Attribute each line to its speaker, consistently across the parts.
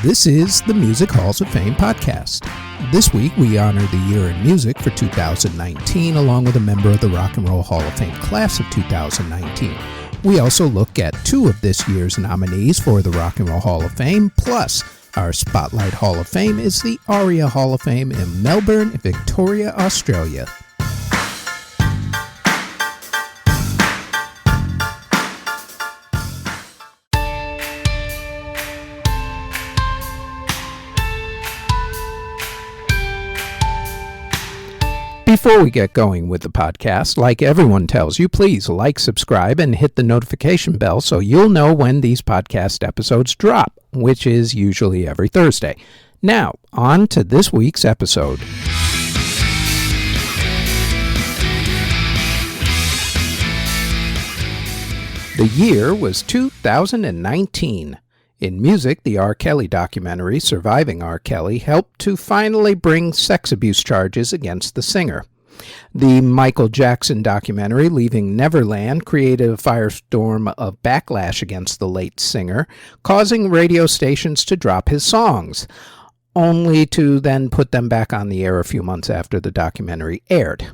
Speaker 1: This is the Music Halls of Fame podcast. This week we honor the year in music for 2019 along with a member of the Rock and Roll Hall of Fame class of 2019. We also look at two of this year's nominees for the Rock and Roll Hall of Fame, plus our Spotlight Hall of Fame is the ARIA Hall of Fame in Melbourne, Victoria, Australia. Before we get going with the podcast, like everyone tells you, please like, subscribe, and hit the notification bell so you'll know when these podcast episodes drop, which is usually every Thursday. Now, on to this week's episode. The year was 2019. In music, the R. Kelly documentary, Surviving R. Kelly, helped to finally bring sex abuse charges against the singer. The Michael Jackson documentary, Leaving Neverland, created a firestorm of backlash against the late singer, causing radio stations to drop his songs, only to then put them back on the air a few months after the documentary aired.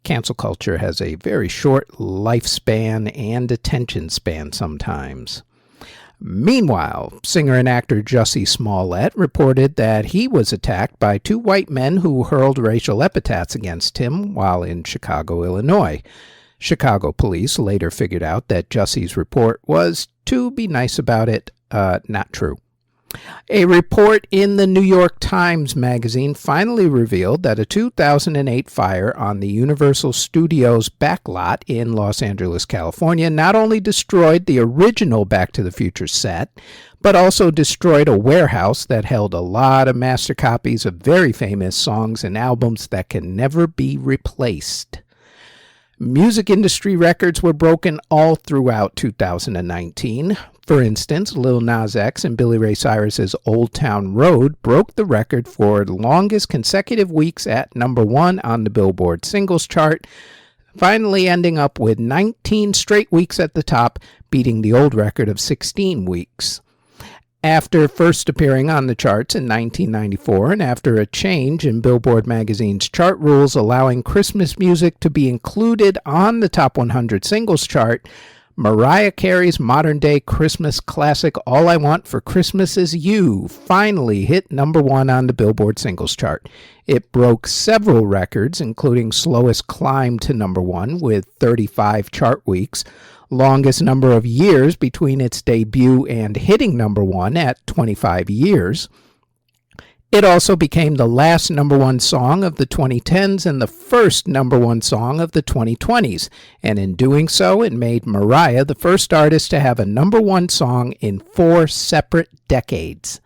Speaker 1: Cancel culture has a very short lifespan and attention span sometimes. Meanwhile, singer and actor Jussie Smollett reported that he was attacked by two white men who hurled racial epithets against him while in Chicago, Illinois. Chicago police later figured out that Jussie's report was, to be nice about it, not true. A report in the New York Times magazine finally revealed that a 2008 fire on the Universal Studios backlot in Los Angeles, California, not only destroyed the original Back to the Future set, but also destroyed a warehouse that held a lot of master copies of very famous songs and albums that can never be replaced. Music industry records were broken all throughout 2019. For instance, Lil Nas X and Billy Ray Cyrus's Old Town Road broke the record for longest consecutive weeks at number one on the Billboard singles chart, finally ending up with 19 straight weeks at the top, beating the old record of 16 weeks. After first appearing on the charts in 1994 and after a change in Billboard magazine's chart rules allowing Christmas music to be included on the Top 100 singles chart, Mariah Carey's modern-day Christmas classic All I Want for Christmas Is You finally hit number one on the Billboard singles chart. It broke several records, including slowest climb to number one with 35 chart weeks, longest number of years between its debut and hitting number one at 25 years. It also became the last number one song of the 2010s and the first number one song of the 2020s, and in doing so, it made Mariah the first artist to have a number one song in 4 separate decades.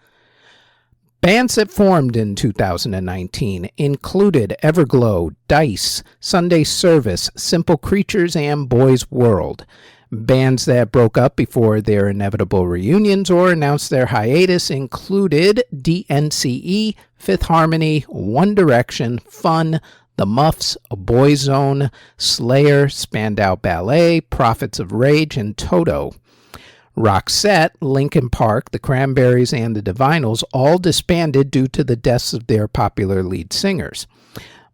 Speaker 1: Bands that formed in 2019 included Everglow, Dice, Sunday Service, Simple Creatures, and Boys World. Bands that broke up before their inevitable reunions or announced their hiatus included DNCE, Fifth Harmony, One Direction, Fun, The Muffs, Boyzone, Slayer, Spandau Ballet, Prophets of Rage, and Toto. Roxette, Linkin Park, The Cranberries, and the Divinyls all disbanded due to the deaths of their popular lead singers.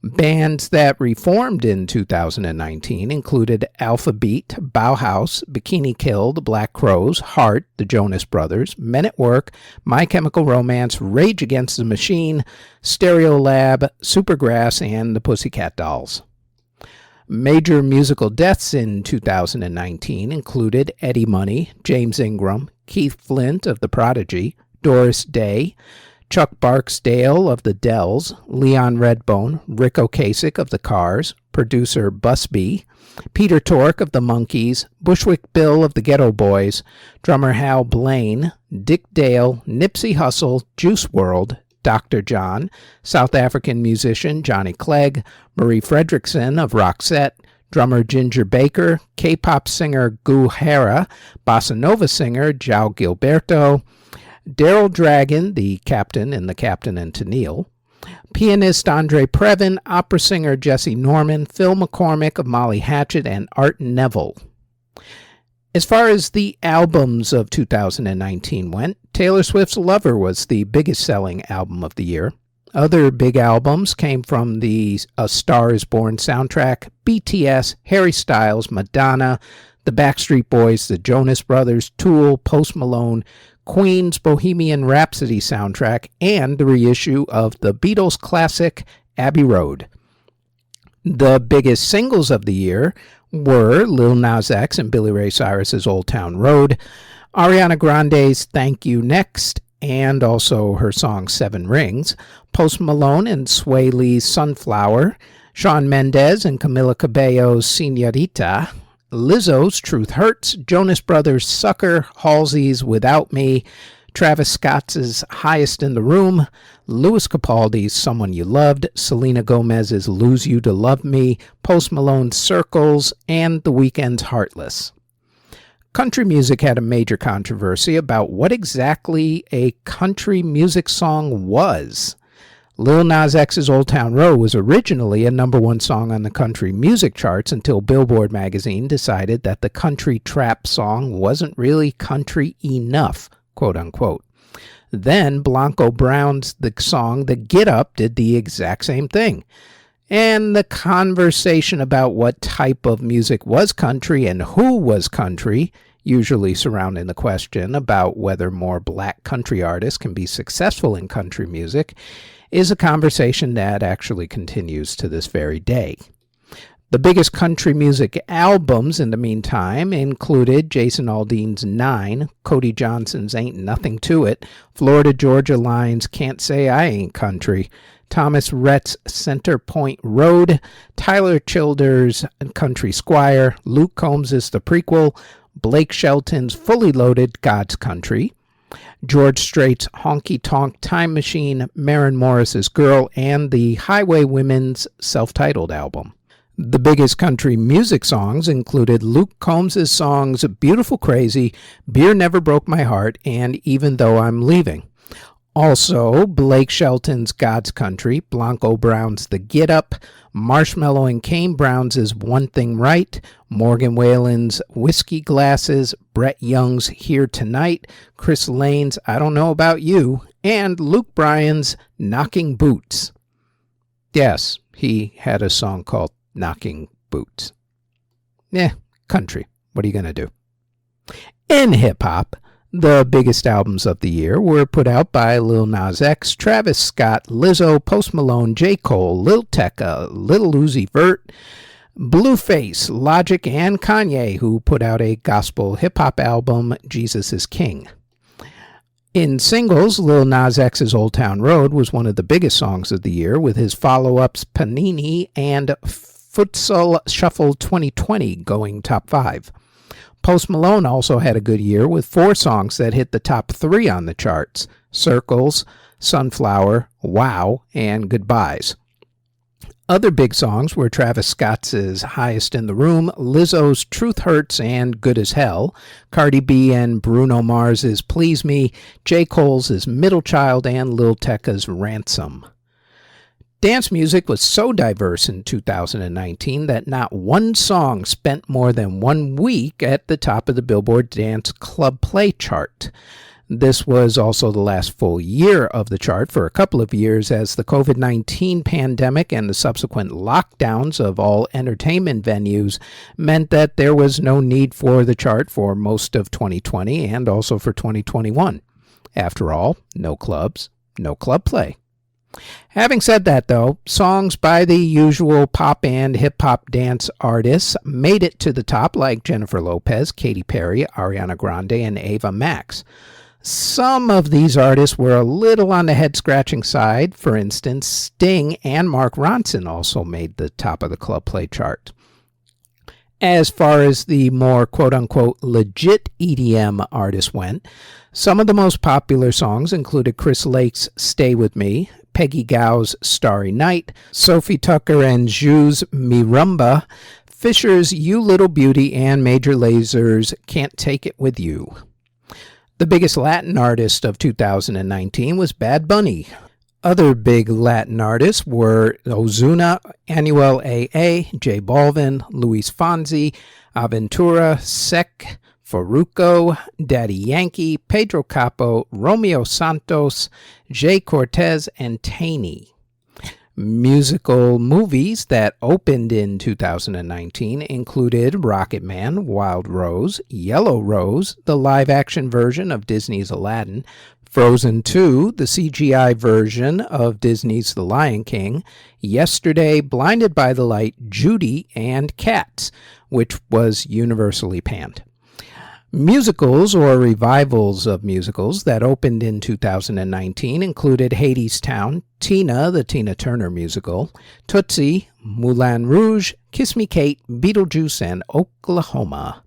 Speaker 1: Bands that reformed in 2019 included Alpha Beat, Bauhaus, Bikini Kill, The Black Crowes, Heart, The Jonas Brothers, Men at Work, My Chemical Romance, Rage Against the Machine, Stereolab, Supergrass, and the Pussycat Dolls. Major musical deaths in 2019 included Eddie Money, James Ingram, Keith Flint of The Prodigy, Doris Day, Chuck Barksdale of the Dells, Leon Redbone, Rick Ocasek of the Cars, producer Busby, Peter Tork of the Monkees, Bushwick Bill of the Ghetto Boys, drummer Hal Blaine, Dick Dale, Nipsey Hussle, Juice WRLD, Dr. John, South African musician Johnny Clegg, Marie Fredriksson of Roxette, drummer Ginger Baker, K-pop singer Gu Hara, bossa nova singer João Gilberto, Daryl Dragon, the captain in The Captain and Tennille, pianist Andre Previn, opera singer Jesse Norman, Phil McCormick of Molly Hatchet, and Art Neville. As far as the albums of 2019 went, Taylor Swift's Lover was the biggest selling album of the year. Other big albums came from the A Star Is Born soundtrack, BTS, Harry Styles, Madonna, the Backstreet Boys, the Jonas Brothers, Tool, Post Malone, Queen's Bohemian Rhapsody soundtrack, and the reissue of the Beatles classic Abbey Road. The biggest singles of the year were Lil Nas X and Billy Ray Cyrus's Old Town Road, Ariana Grande's Thank You Next, and also her song Seven Rings, Post Malone and Sway Lee's Sunflower, Shawn Mendes and Camila Cabello's Señorita, Lizzo's Truth Hurts, Jonas Brothers' Sucker, Halsey's Without Me, Travis Scott's Highest in the Room, Louis Capaldi's Someone You Loved, Selena Gomez's Lose You to Love Me, Post Malone's Circles, and The Weeknd's Heartless. Country music had a major controversy about what exactly a country music song was. Lil Nas X's Old Town Road was originally a #1 song on the country music charts until Billboard magazine decided that the country trap song wasn't really country enough, quote unquote. Then Blanco Brown's the song The Get Up did the exact same thing. And the conversation about what type of music was country and who was country, usually surrounding the question about whether more black country artists can be successful in country music, is a conversation that actually continues to this very day. The biggest country music albums in the meantime included Jason Aldean's 9, Cody Johnson's Ain't Nothing to It, Florida Georgia Line's Can't Say I Ain't Country, Thomas Rhett's Center Point Road, Tyler Childers' Country Squire, Luke Combs' The Prequel, Blake Shelton's Fully Loaded God's Country, George Strait's Honky Tonk Time Machine, Maren Morris's Girl, and the Highway Women's self-titled album. The biggest country music songs included Luke Combs' songs Beautiful Crazy, Beer Never Broke My Heart, and Even Though I'm Leaving. Also, Blake Shelton's God's Country, Blanco Brown's The Get Up, Marshmello and Kane Brown's One Thing Right, Morgan Wallen's Whiskey Glasses, Brett Young's Here Tonight, Chris Lane's I Don't Know About You, and Luke Bryan's Knocking Boots. Yes, he had a song called Knocking Boots. Country. What are you going to do? In hip-hop, the biggest albums of the year were put out by Lil Nas X, Travis Scott, Lizzo, Post Malone, J. Cole, Lil Tecca, Lil Uzi Vert, Blueface, Logic, and Kanye, who put out a gospel hip-hop album, Jesus is King. In singles, Lil Nas X's Old Town Road was one of the biggest songs of the year, with his follow-ups Panini and Futsal Shuffle 2020 going top 5. Post Malone also had a good year with 4 songs that hit the top 3 on the charts: Circles, Sunflower, Wow, and Goodbyes. Other big songs were Travis Scott's Highest in the Room, Lizzo's Truth Hurts and Good as Hell, Cardi B and Bruno Mars's Please Me, J. Cole's Middle Child, and Lil Tecca's Ransom. Dance music was so diverse in 2019 that not one song spent more than 1 week at the top of the Billboard Dance Club Play chart. This was also the last full year of the chart for a couple of years, as the COVID-19 pandemic and the subsequent lockdowns of all entertainment venues meant that there was no need for the chart for most of 2020 and also for 2021. After all, no clubs, no club play. Having said that, though, songs by the usual pop and hip-hop dance artists made it to the top, like Jennifer Lopez, Katy Perry, Ariana Grande, and Ava Max. Some of these artists were a little on the head-scratching side. For instance, Sting and Mark Ronson also made the top of the club play chart. As far as the more quote-unquote legit EDM artists went, some of the most popular songs included Chris Lake's Stay With Me, Peggy Gou's Starry Night, Sophie Tucker and Juice Mirumba, Fisher's You Little Beauty, and Major Laser's Can't Take It With You. The biggest Latin artist of 2019 was Bad Bunny. Other big Latin artists were Ozuna, Anuel AA, J Balvin, Luis Fonsi, Aventura, Sek, Farruko, Daddy Yankee, Pedro Capo, Romeo Santos, Jay Cortez, and Taney. Musical movies that opened in 2019 included Rocket Man, Wild Rose, Yellow Rose, the live-action version of Disney's Aladdin, Frozen 2, the CGI version of Disney's The Lion King, Yesterday, Blinded by the Light, Judy, and Cats, which was universally panned. Musicals or revivals of musicals that opened in 2019 included Hadestown, Tina, the Tina Turner musical, Tootsie, Moulin Rouge, Kiss Me Kate, Beetlejuice, and Oklahoma.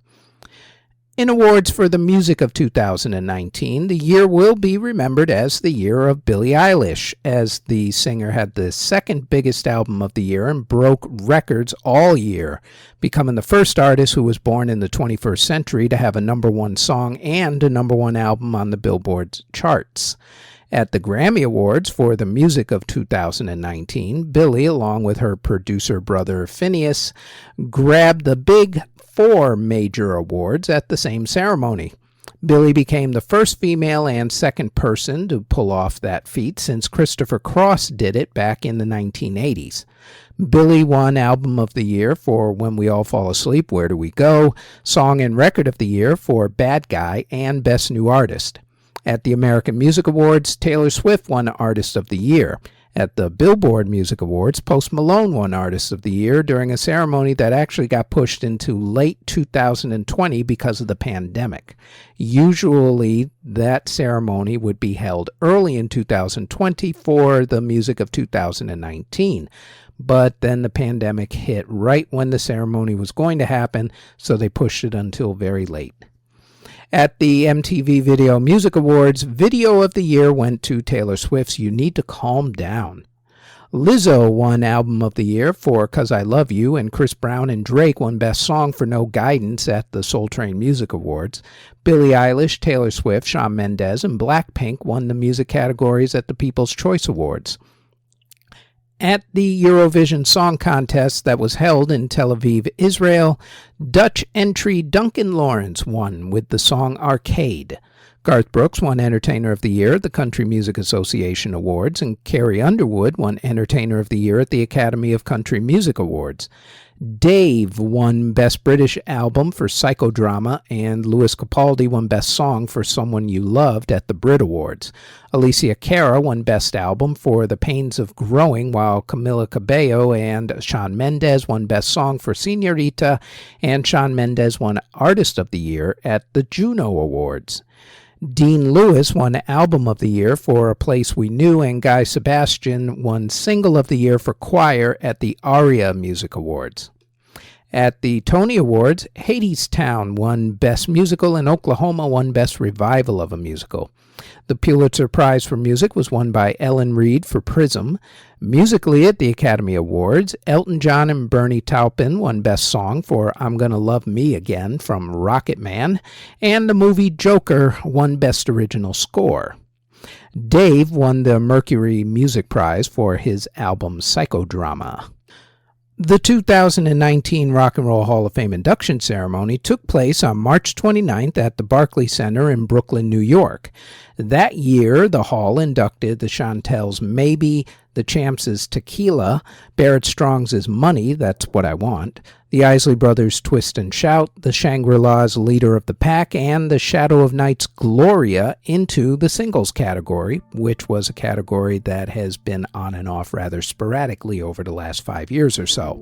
Speaker 1: In awards for the music of 2019, the year will be remembered as the year of Billie Eilish, as the singer had the second biggest album of the year and broke records all year, becoming the first artist who was born in the 21st century to have a #1 song and a #1 album on the Billboard charts. At the Grammy Awards for the music of 2019, Billie, along with her producer brother Phineas, grabbed the big 4 major awards at the same ceremony. Billie became the first female and second person to pull off that feat since Christopher Cross did it back in the 1980s. Billie won Album of the Year for When We All Fall Asleep, Where Do We Go?, Song and Record of the Year for Bad Guy, and Best New Artist. At the American Music Awards, Taylor Swift won Artist of the Year. At the Billboard Music Awards, Post Malone won Artist of the Year during a ceremony that actually got pushed into late 2020 because of the pandemic. Usually, that ceremony would be held early in 2020 for the music of 2019. But then the pandemic hit right when the ceremony was going to happen, so they pushed it until very late. At the MTV Video Music Awards, Video of the Year went to Taylor Swift's You Need to Calm Down. Lizzo won Album of the Year for 'Cause I Love You, and Chris Brown and Drake won Best Song for No Guidance at the Soul Train Music Awards. Billie Eilish, Taylor Swift, Shawn Mendes, and Blackpink won the music categories at the People's Choice Awards. At the Eurovision Song Contest that was held in Tel Aviv, Israel, Dutch entry Duncan Lawrence won with the song Arcade. Garth Brooks won Entertainer of the Year at the Country Music Association Awards, and Carrie Underwood won Entertainer of the Year at the Academy of Country Music Awards. Dave won Best British Album for Psychodrama, and Lewis Capaldi won Best Song for Someone You Loved at the Brit Awards. Alicia Cara won Best Album for The Pains of Growing, while Camila Cabello and Shawn Mendes won Best Song for Señorita, and Shawn Mendes won Artist of the Year at the Juno Awards. Dean Lewis won Album of the Year for A Place We Knew, and Guy Sebastian won Single of the Year for Choir at the ARIA Music Awards. At the Tony Awards, Hadestown won Best Musical, and Oklahoma won Best Revival of a Musical. The Pulitzer Prize for Music was won by Ellen Reed for Prism. Musically at the Academy Awards, Elton John and Bernie Taupin won Best Song for I'm Gonna Love Me Again from Rocket Man, and the movie Joker won Best Original Score. Dave won the Mercury Music Prize for his album Psychodrama. The 2019 Rock and Roll Hall of Fame induction ceremony took place on March 29th at the Barclays Center in Brooklyn, New York. That year, the Hall inducted the Chantel's Maybe, the Champs' Tequila, Barrett Strong's Money, That's What I Want, the Isley Brothers' Twist and Shout, the Shangri-La's Leader of the Pack, and the Shadow of Night's Gloria into the singles category, which was a category that has been on and off rather sporadically over the last 5 years or so.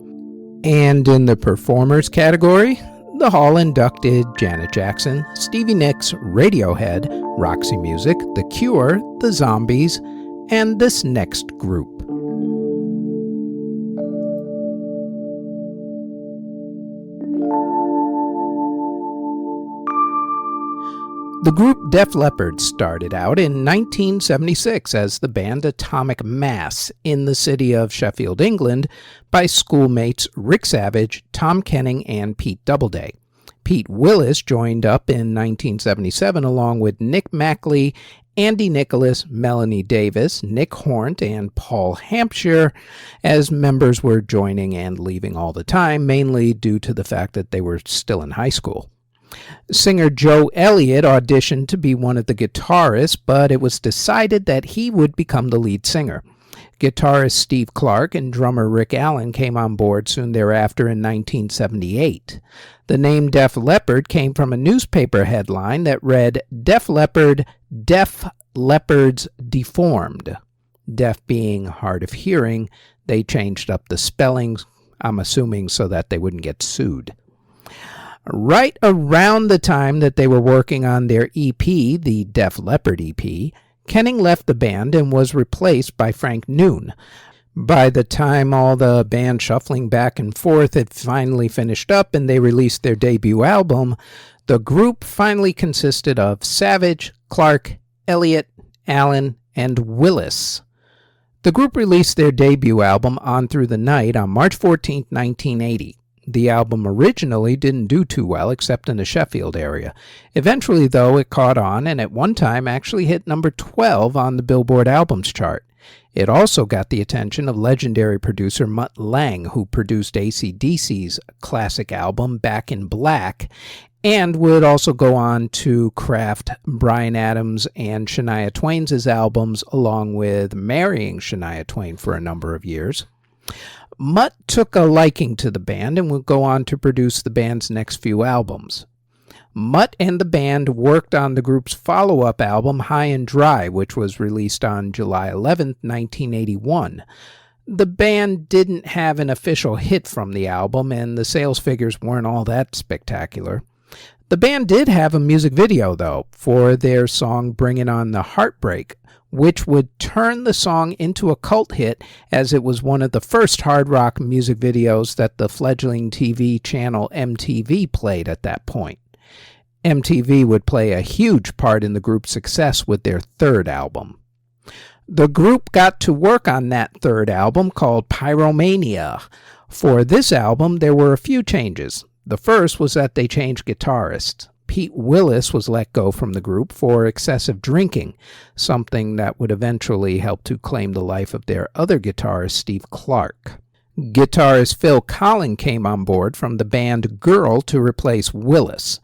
Speaker 1: And in the performers category, the Hall inducted Janet Jackson, Stevie Nicks, Radiohead, Roxy Music, The Cure, The Zombies, and this next group. The group Def Leppard started out in 1976 as the band Atomic Mass in the city of Sheffield, England, by schoolmates Rick Savage, Tom Kenning, and Pete Doubleday. Pete Willis joined up in 1977 along with Nick Mackley, Andy Nicholas, Melanie Davis, Nick Hornt, and Paul Hampshire, as members were joining and leaving all the time, mainly due to the fact that they were still in high school. Singer Joe Elliott auditioned to be one of the guitarists, but it was decided that he would become the lead singer. Guitarist Steve Clark and drummer Rick Allen came on board soon thereafter in 1978. The name Def Leppard came from a newspaper headline that read, Def Leppard, Def Leppards Deformed. Deaf being hard of hearing, they changed up the spellings, I'm assuming so that they wouldn't get sued. Right around the time that they were working on their EP, the Def Leppard EP, Kenning left the band and was replaced by Frank Noon. By the time all the band shuffling back and forth had finally finished up and they released their debut album, the group finally consisted of Savage, Clark, Elliott, Allen, and Willis. The group released their debut album, On Through the Night, on March 14, 1980. The album originally didn't do too well except in the Sheffield area. Eventually, though, it caught on and at one time actually hit number 12 on the Billboard Albums chart. It also got the attention of legendary producer Mutt Lange, who produced AC/DC's classic album Back in Black, and would also go on to craft Bryan Adams and Shania Twain's albums, along with marrying Shania Twain for a number of years. Mutt took a liking to the band and would go on to produce the band's next few albums. Mutt and the band worked on the group's follow-up album, High and Dry, which was released on July 11, 1981. The band didn't have an official hit from the album, and the sales figures weren't all that spectacular. The band did have a music video, though, for their song Bringin' On the Heartbreak, which would turn the song into a cult hit, as it was one of the first hard rock music videos that the fledgling TV channel MTV played at that point. MTV would play a huge part in the group's success with their third album. The group got to work on that third album called Pyromania. For this album, there were a few changes. The first was that they changed guitarists. Pete Willis was let go from the group for excessive drinking, something that would eventually help to claim the life of their other guitarist, Steve Clark. Guitarist Phil Collen came on board from the band Girl to replace Willis.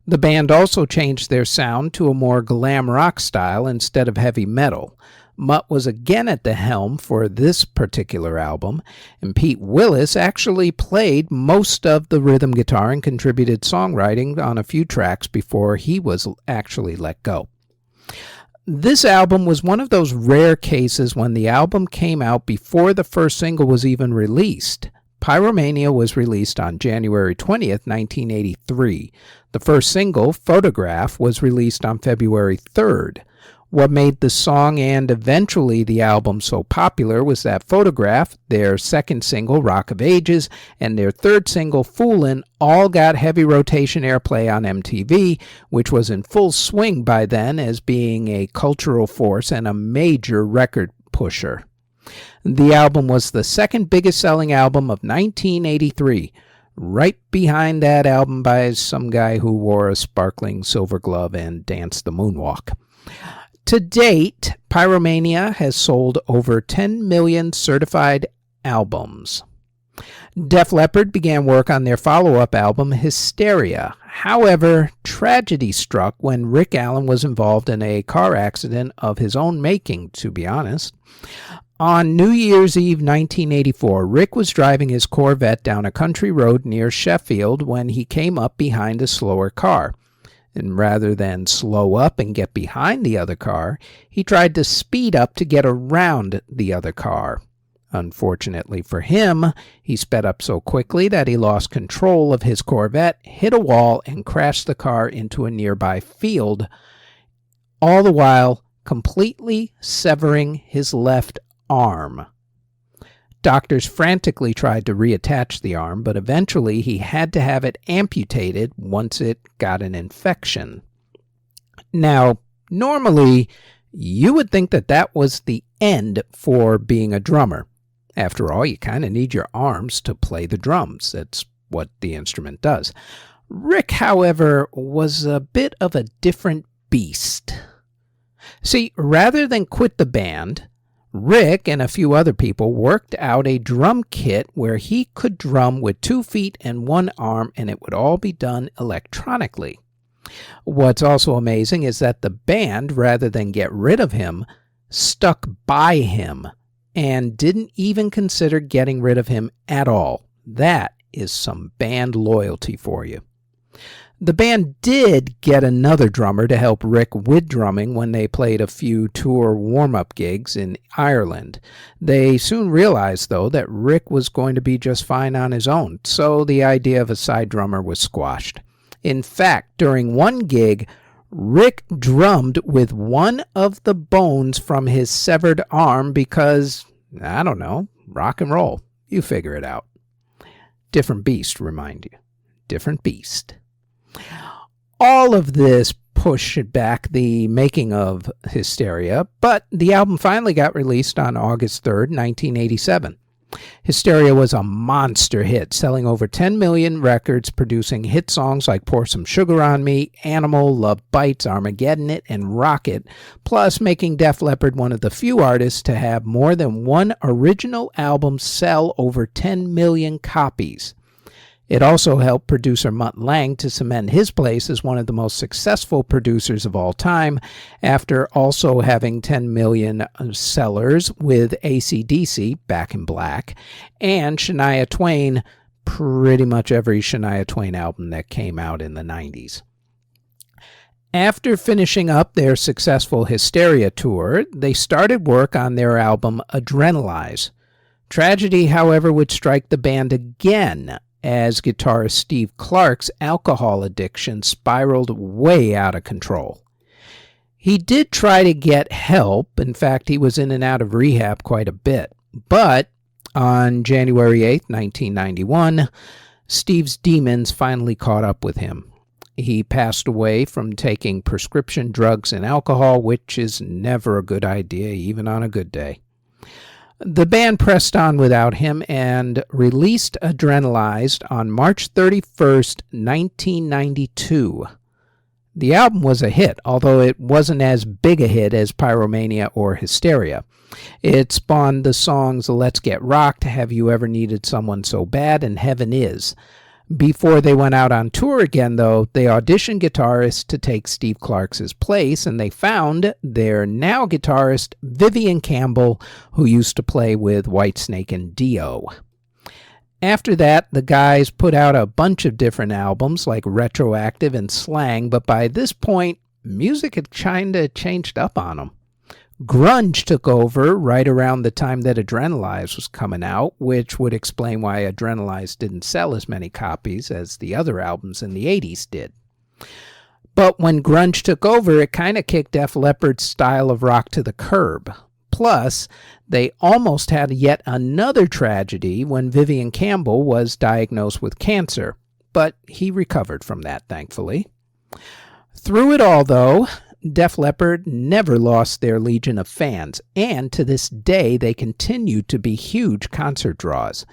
Speaker 1: The band also changed their sound to a more glam rock style instead of heavy metal. Mutt was again at the helm for this particular album, and Pete Willis actually played most of the rhythm guitar and contributed songwriting on a few tracks before he was actually let go. This album was one of those rare cases when the album came out before the first single was even released. Pyromania was released on January 20th, 1983. The first single, Photograph, was released on February 3rd. What made the song and eventually the album so popular was that Photograph, their second single, Rock of Ages, and their third single, Foolin', all got heavy rotation airplay on MTV, which was in full swing by then as being a cultural force and a major record pusher. The album was the second biggest selling album of 1983, right behind that album by some guy who wore a sparkling silver glove and danced the moonwalk. To date, Pyromania has sold over 10 million certified albums. Def Leppard began work on their follow-up album, Hysteria. However, tragedy struck when Rick Allen was involved in a car accident of his own making, to be honest. On New Year's Eve 1984, Rick was driving his Corvette down a country road near Sheffield when he came up behind a slower car. And rather than slow up and get behind the other car, he tried to speed up to get around the other car. Unfortunately for him, he sped up so quickly that he lost control of his Corvette, hit a wall, and crashed the car into a nearby field, all the while completely severing his left arm. Doctors frantically tried to reattach the arm, but eventually he had to have it amputated once it got an infection. Now, normally, you would think that that was the end for being a drummer. After all, you kind of need your arms to play the drums. That's what the instrument does. Rick, however, was a bit of a different beast. See, rather than quit the band, Rick and a few other people worked out a drum kit where he could drum with 2 feet and 1 arm, and it would all be done electronically. What's also amazing is that the band, rather than get rid of him, stuck by him and didn't even consider getting rid of him at all. That is some band loyalty for you. The band did get another drummer to help Rick with drumming when they played a few tour warm-up gigs in Ireland. They soon realized, though, that Rick was going to be just fine on his own, so the idea of a side drummer was squashed. In fact, during one gig, Rick drummed with one of the bones from his severed arm because, I don't know, rock and roll. You figure it out. Different beast, remind you. Different beast. All of this pushed back the making of Hysteria, but the album finally got released on August 3rd, 1987. Hysteria was a monster hit, selling over 10 million records, producing hit songs like Pour Some Sugar on Me, Animal, Love Bites, Armageddon It, and Rocket, plus making Def Leppard one of the few artists to have more than one original album sell over 10 million copies. It also helped producer Mutt Lange to cement his place as one of the most successful producers of all time, after also having 10 million sellers with AC/DC, Back in Black, and Shania Twain, pretty much every Shania Twain album that came out in the 90s. After finishing up their successful Hysteria tour, they started work on their album Adrenalize. Tragedy, however, would strike the band again, as guitarist Steve Clark's alcohol addiction spiraled way out of control. He did try to get help. In fact, he was in and out of rehab quite a bit. But on January 8, 1991, Steve's demons finally caught up with him. He passed away from taking prescription drugs and alcohol, which is never a good idea, even on a good day. The band pressed on without him and released Adrenalized on March 31st, 1992. The album was a hit, although it wasn't as big a hit as Pyromania or Hysteria. It spawned the songs Let's Get Rocked, Have You Ever Needed Someone So Bad, and Heaven Is. Before they went out on tour again, though, they auditioned guitarists to take Steve Clark's place, and they found their now guitarist Vivian Campbell, who used to play with Whitesnake and Dio. After that, the guys put out a bunch of different albums like Retroactive and Slang, but by this point, music had kind of changed up on them. Grunge took over right around the time that Adrenalize was coming out, which would explain why Adrenalize didn't sell as many copies as the other albums in the 80s did. But when grunge took over, it kind of kicked Def Leppard's style of rock to the curb. Plus, they almost had yet another tragedy when Vivian Campbell was diagnosed with cancer, but he recovered from that, thankfully. Through it all, though, Def Leppard never lost their legion of fans, and to this day they continue to be huge concert draws.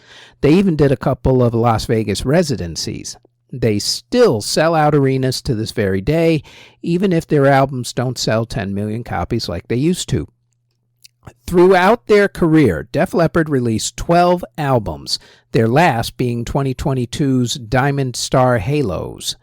Speaker 1: They even did a couple of Las Vegas residencies. They still sell out arenas to this very day, even if their albums don't sell 10 million copies like they used to. Throughout their career, Def Leppard released 12 albums, their last being 2022's Diamond Star Halos.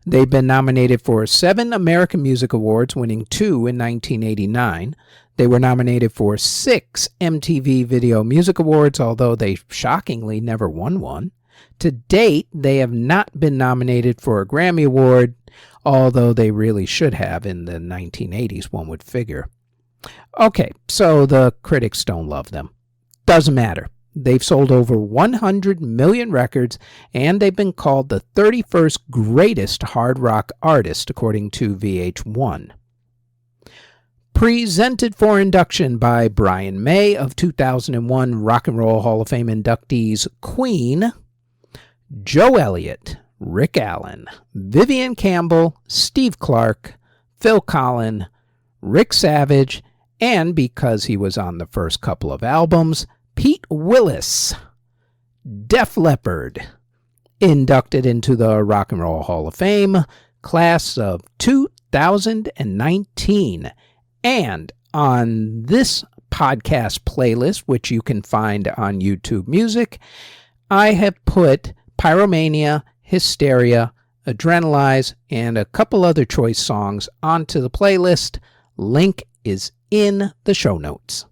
Speaker 1: They've been nominated for 7 American Music Awards, winning 2 in 1989. They were nominated for 6 MTV Video Music Awards, although they shockingly never won one. To date, they have not been nominated for a Grammy Award, although they really should have in the 1980s, one would figure. Okay, so the critics don't love them. Doesn't matter. They've sold over 100 million records, and they've been called the 31st greatest hard rock artist, according to VH1. Presented for induction by Brian May of 2001 Rock and Roll Hall of Fame inductees Queen, Joe Elliott, Rick Allen, Vivian Campbell, Steve Clark, Phil Collen, Rick Savage, and because he was on the first couple of albums, Pete Willis. Def Leppard, inducted into the Rock and Roll Hall of Fame, class of 2019. And on this podcast playlist, which you can find on YouTube Music, I have put Pyromania, Hysteria, Adrenalize, and a couple other choice songs onto the playlist. Link is in the show notes.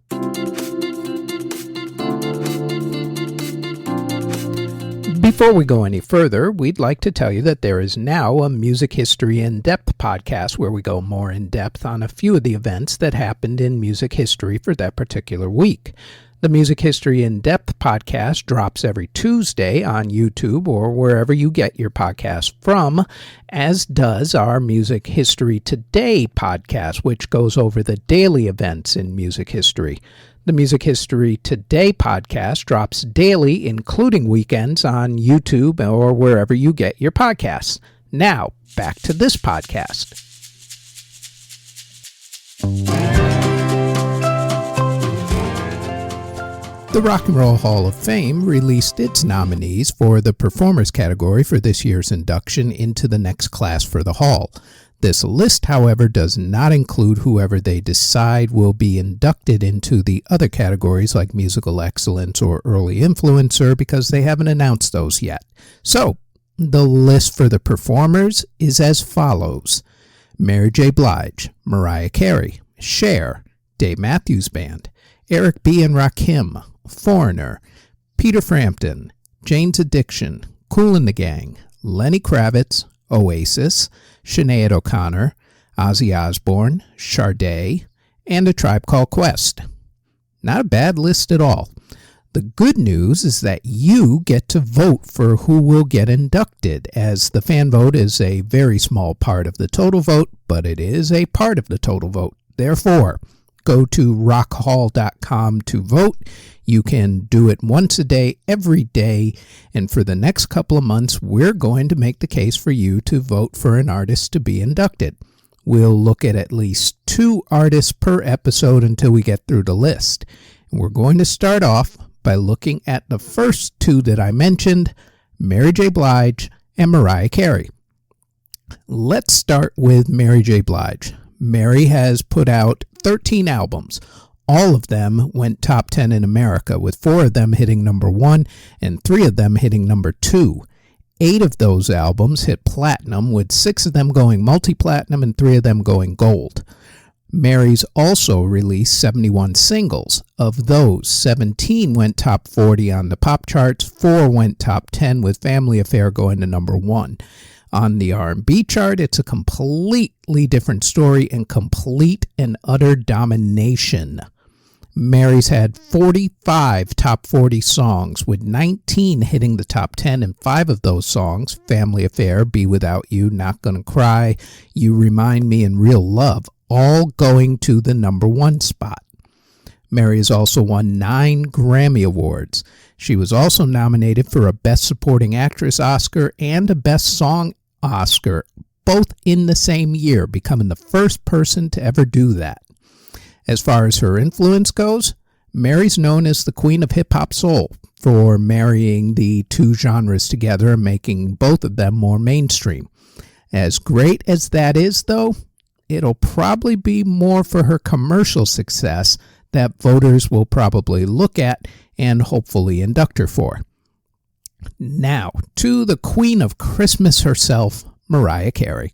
Speaker 1: Before we go any further, we'd like to tell you that there is now a Music History In-Depth podcast where we go more in depth on a few of the events that happened in music history for that particular week. The Music History In-Depth podcast drops every Tuesday on YouTube or wherever you get your podcast from, as does our Music History Today podcast, which goes over the daily events in music history. The Music History Today podcast drops daily, including weekends, on YouTube or wherever you get your podcasts. Now, back to this podcast. The Rock and Roll Hall of Fame released its nominees for the Performers category for this year's induction into the next class for the Hall. This list, however, does not include whoever they decide will be inducted into the other categories like Musical Excellence or Early Influencer, because they haven't announced those yet. So, the list for the Performers is as follows: Mary J. Blige, Mariah Carey, Cher, Dave Matthews Band, Eric B. and Rakim, Foreigner, Peter Frampton, Jane's Addiction, Kool and the Gang, Lenny Kravitz, Oasis, Sinead O'Connor, Ozzy Osbourne, Sade, and A Tribe Called Quest. Not a bad list at all. The good news is that you get to vote for who will get inducted, as the fan vote is a very small part of the total vote, but it is a part of the total vote. Therefore, go to rockhall.com to vote. You can do it once a day, every day, and for the next couple of months, we're going to make the case for you to vote for an artist to be inducted. We'll look at least 2 artists per episode until we get through the list. And we're going to start off by looking at the first 2 that I mentioned, Mary J. Blige and Mariah Carey. Let's start with Mary J. Blige. Mary has put out 13 albums. All of them went top 10 in America, with 4 of them hitting number 1 and 3 of them hitting number 2. 8 of those albums hit platinum, with 6 of them going multi-platinum and 3 of them going gold. Mary's also released 71 singles. Of those, 17 went top 40 on the pop charts, 4 went top 10, with Family Affair going to number 1. On the R&B chart, it's a completely different story and complete and utter domination. Mary's had 45 top 40 songs, with 19 hitting the top 10, and 5 of those songs, Family Affair, Be Without You, Not Gonna Cry, You Remind Me, and Real Love, all going to the number 1 spot. Mary has also won 9 Grammy Awards. She was also nominated for a Best Supporting Actress Oscar and a Best Song Oscar, both in the same year, becoming the first person to ever do that. As far as her influence goes, Mary's known as the Queen of Hip-Hop Soul for marrying the 2 genres together and making both of them more mainstream. As great as that is, though, it'll probably be more for her commercial success that voters will probably look at and hopefully induct her for. Now, to the Queen of Christmas herself, Mariah Carey.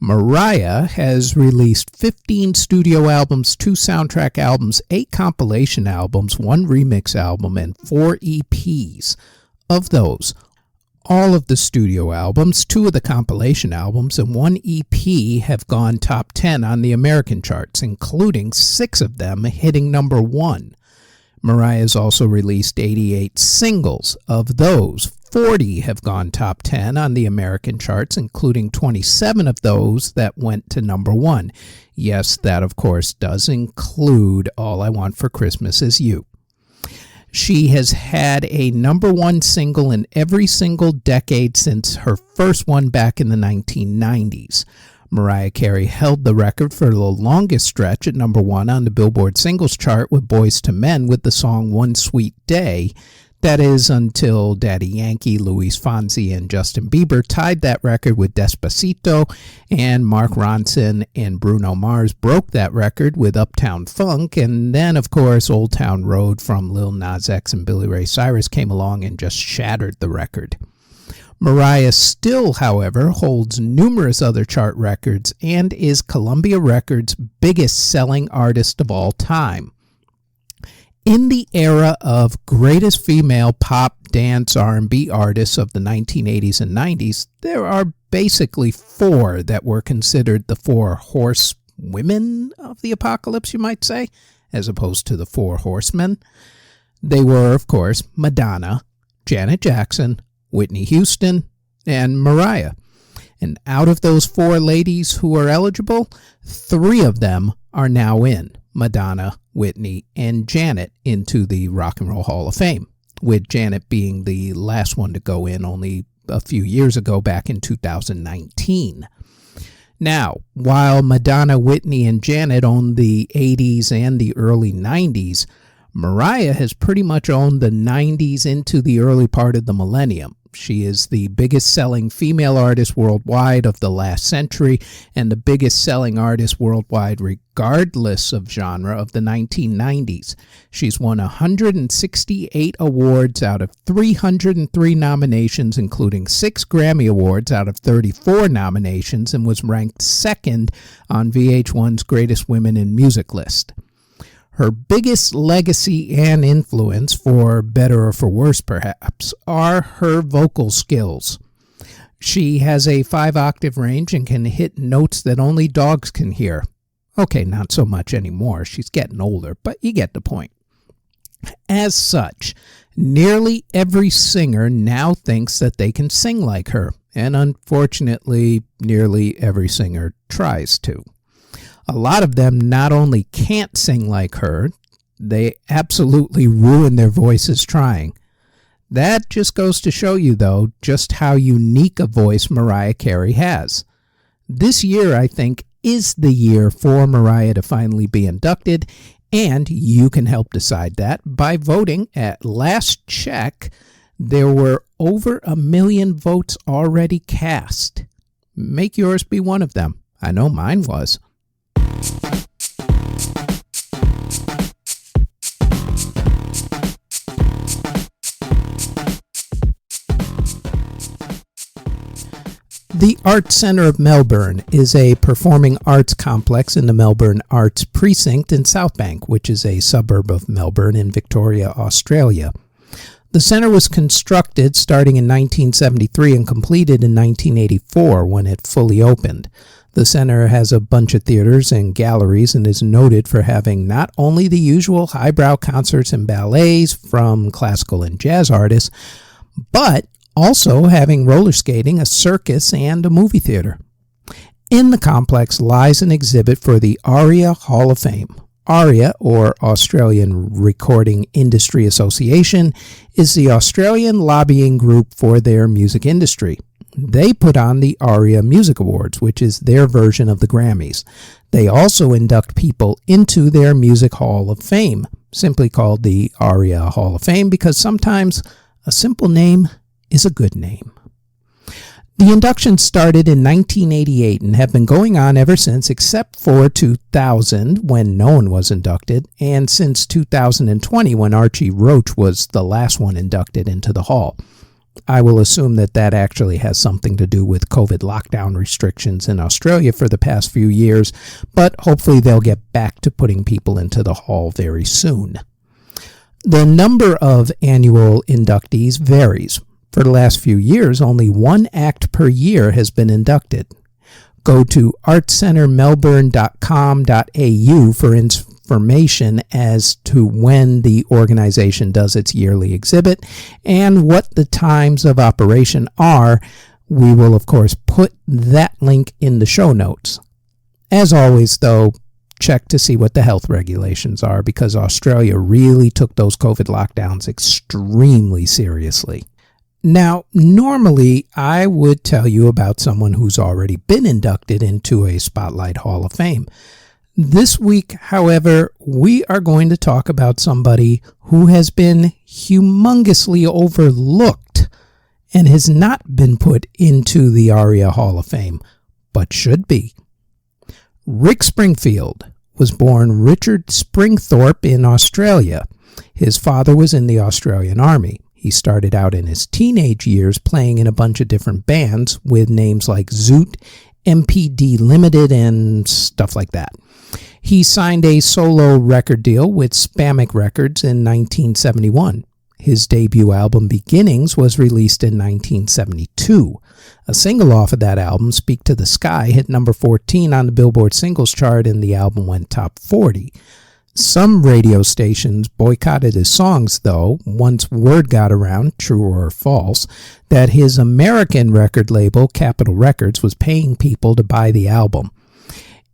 Speaker 1: Mariah has released 15 studio albums, 2 soundtrack albums, 8 compilation albums, 1 remix album, and 4 EPs. Of those, all of the studio albums, 2 of the compilation albums, and 1 EP have gone top 10 on the American charts, including 6 of them hitting number 1. Mariah has also released 88 singles. Of those, 40 have gone top 10 on the American charts, including 27 of those that went to number 1. Yes, that of course does include All I Want for Christmas Is You. She has had a number 1 single in every single decade since her first one back in the 1990s. Mariah Carey held the record for the longest stretch at number 1 on the Billboard Singles Chart with Boyz II Men with the song One Sweet Day. That is until Daddy Yankee, Luis Fonsi, and Justin Bieber tied that record with Despacito, and Mark Ronson and Bruno Mars broke that record with Uptown Funk, and then, of course, Old Town Road from Lil Nas X and Billy Ray Cyrus came along and just shattered the record. Mariah still, however, holds numerous other chart records and is Columbia Records' biggest selling artist of all time. In the era of greatest female pop, dance, R&B artists of the 1980s and 90s, there are basically four that were considered the four horsewomen of the apocalypse, you might say, as opposed to the four horsemen. They were, of course, Madonna, Janet Jackson, Whitney Houston, and Mariah. And out of those four ladies who are eligible, three of them are now in, Madonna, Whitney, and Janet, into the Rock and Roll Hall of Fame, with Janet being the last one to go in only a few years ago, back in 2019. Now, while Madonna, Whitney, and Janet owned the 80s and the early 90s, Mariah has pretty much owned the 90s into the early part of the millennium. She is the biggest selling female artist worldwide of the last century and the biggest selling artist worldwide regardless of genre of the 1990s. She's won 168 awards out of 303 nominations, including 6 Grammy Awards out of 34 nominations, and was ranked second on VH1's Greatest Women in Music list. Her biggest legacy and influence, for better or for worse perhaps, are her vocal skills. She has a 5-octave range and can hit notes that only dogs can hear. Okay, not so much anymore. She's getting older, but you get the point. As such, nearly every singer now thinks that they can sing like her, and unfortunately, nearly every singer tries to. A lot of them not only can't sing like her, they absolutely ruin their voices trying. That just goes to show you, though, just how unique a voice Mariah Carey has. This year, I think, is the year for Mariah to finally be inducted, and you can help decide that by voting. At last check, there were over 1 million votes already cast. Make yours be one of them. I know mine was. The Arts Centre of Melbourne is a performing arts complex in the Melbourne Arts Precinct in Southbank, which is a suburb of Melbourne in Victoria, Australia. The centre was constructed starting in 1973 and completed in 1984 when it fully opened. The center has a bunch of theaters and galleries and is noted for having not only the usual highbrow concerts and ballets from classical and jazz artists, but also having roller skating, a circus, and a movie theater. In the complex lies an exhibit for the ARIA Hall of Fame. ARIA, or Australian Recording Industry Association, is the Australian lobbying group for their music industry. They put on the ARIA Music Awards, which is their version of the Grammys. They also induct people into their Music Hall of Fame, simply called the ARIA Hall of Fame because sometimes a simple name is a good name. The inductions started in 1988 and have been going on ever since, except for 2000 when no one was inducted, and since 2020 when Archie Roach was the last one inducted into the hall. I will assume that that actually has something to do with COVID lockdown restrictions in Australia for the past few years, but hopefully they'll get back to putting people into the hall very soon. The number of annual inductees varies. For the last few years, only one act per year has been inducted. Go to artcentermelbourne.com.au for information as to when the organization does its yearly exhibit and what the times of operation are. We will, of course, put that link in the show notes. As always, though, check to see what the health regulations are because Australia really took those COVID lockdowns extremely seriously. Now, normally I would tell you about someone who's already been inducted into a Spotlight Hall of Fame. This week, however, we are going to talk about somebody who has been humongously overlooked and has not been put into the ARIA Hall of Fame, but should be. Rick Springfield was born Richard Springthorpe in Australia. His father was in the Australian Army. He started out in his teenage years playing in a bunch of different bands with names like Zoot, MPD Limited, and stuff like that. He signed a solo record deal with Spamic Records in 1971. His debut album, Beginnings, was released in 1972. A single off of that album, Speak to the Sky, hit number 14 on the Billboard Singles Chart, and the album went top 40. Some radio stations boycotted his songs, though, once word got around, true or false, that his American record label, Capitol Records, was paying people to buy the album.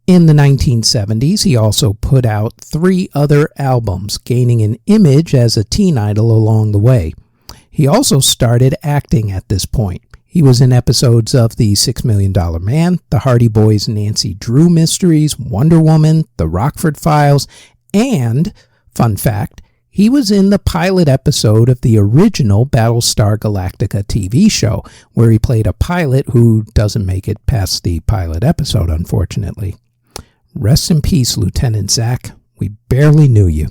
Speaker 1: In the 1970s, he also put out 3 other albums, gaining an image as a teen idol along the way. He also started acting at this point. He was in episodes of The $6 Million Man, The Hardy Boys' Nancy Drew Mysteries, Wonder Woman, The Rockford Files, and, fun fact, he was in the pilot episode of the original Battlestar Galactica TV show, where he played a pilot who doesn't make it past the pilot episode, unfortunately. Rest in peace, Lieutenant Zach. We barely knew you.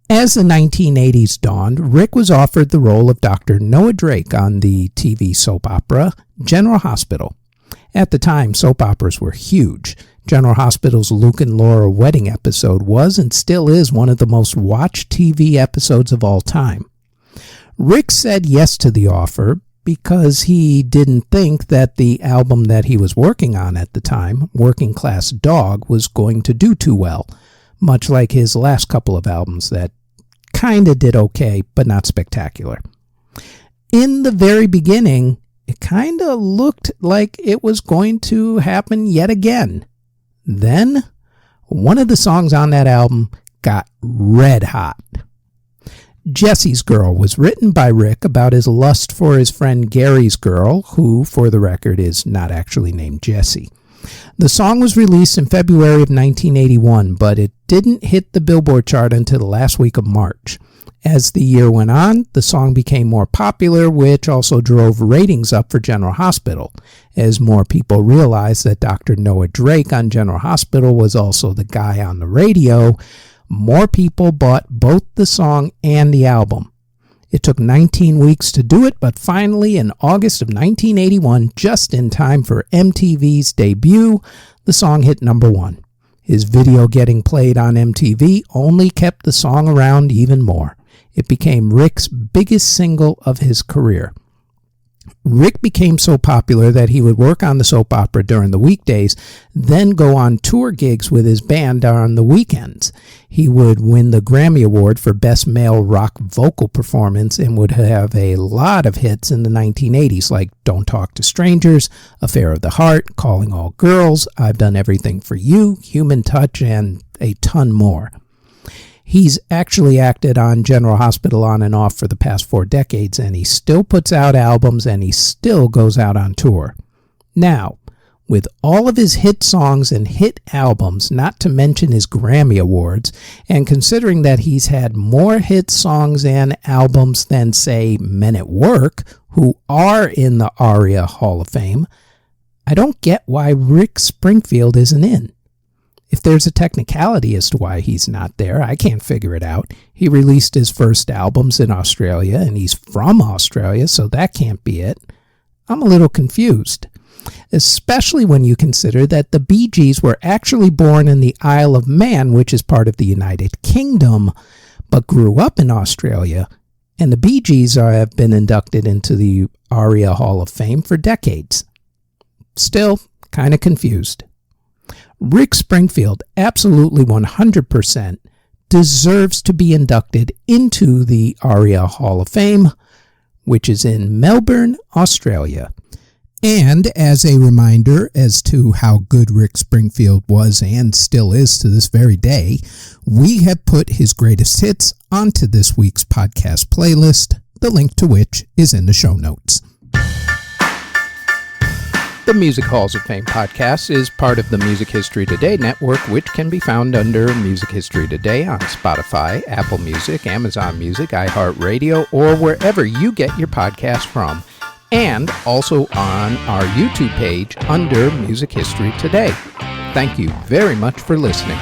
Speaker 1: As the 1980s dawned, Rick was offered the role of Dr. Noah Drake on the TV soap opera General Hospital. At the time, soap operas were huge. General Hospital's Luke and Laura wedding episode was and still is one of the most watched TV episodes of all time. Rick said yes to the offer because he didn't think that the album that he was working on at the time, Working Class Dog, was going to do too well, much like his last couple of albums that kinda did okay, but not spectacular. In the very beginning, it kinda looked like it was going to happen yet again. Then, one of the songs on that album got red hot. Jesse's Girl was written by Rick about his lust for his friend Gary's girl, who, for the record, is not actually named Jessie. The song was released in February of 1981, but it didn't hit the Billboard chart until the last week of March. As the year went on, the song became more popular, which also drove ratings up for General Hospital. As more people realized that Dr. Noah Drake on General Hospital was also the guy on the radio, more people bought both the song and the album. It took 19 weeks to do it, but finally in August of 1981, just in time for MTV's debut, the song hit number 1. His video getting played on MTV only kept the song around even more. It became Rick's biggest single of his career. Rick became so popular that he would work on the soap opera during the weekdays, then go on tour gigs with his band on the weekends. He would win the Grammy Award for Best Male Rock Vocal Performance and would have a lot of hits in the 1980s like Don't Talk to Strangers, Affair of the Heart, Calling All Girls, I've Done Everything for You, Human Touch, and a ton more. He's actually acted on General Hospital on and off for the past 4 decades, and he still puts out albums and he still goes out on tour. Now, with all of his hit songs and hit albums, not to mention his Grammy Awards, and considering that he's had more hit songs and albums than, say, Men at Work, who are in the ARIA Hall of Fame, I don't get why Rick Springfield isn't in. If there's a technicality as to why he's not there, I can't figure it out. He released his first albums in Australia, and he's from Australia, so that can't be it. I'm a little confused, especially when you consider that the Bee Gees were actually born in the Isle of Man, which is part of the United Kingdom, but grew up in Australia, and the Bee Gees have been inducted into the ARIA Hall of Fame for decades. Still, kind of confused. Rick Springfield, absolutely 100%, deserves to be inducted into the ARIA Hall of Fame, which is in Melbourne, Australia. And as a reminder as to how good Rick Springfield was and still is to this very day, we have put his greatest hits onto this week's podcast playlist, the link to which is in the show notes. The Music Halls of Fame podcast is part of the Music History Today network, which can be found under Music History Today on Spotify, Apple Music, Amazon Music, iHeartRadio, or wherever you get your podcasts from, and also on our YouTube page under Music History Today. Thank you very much for listening.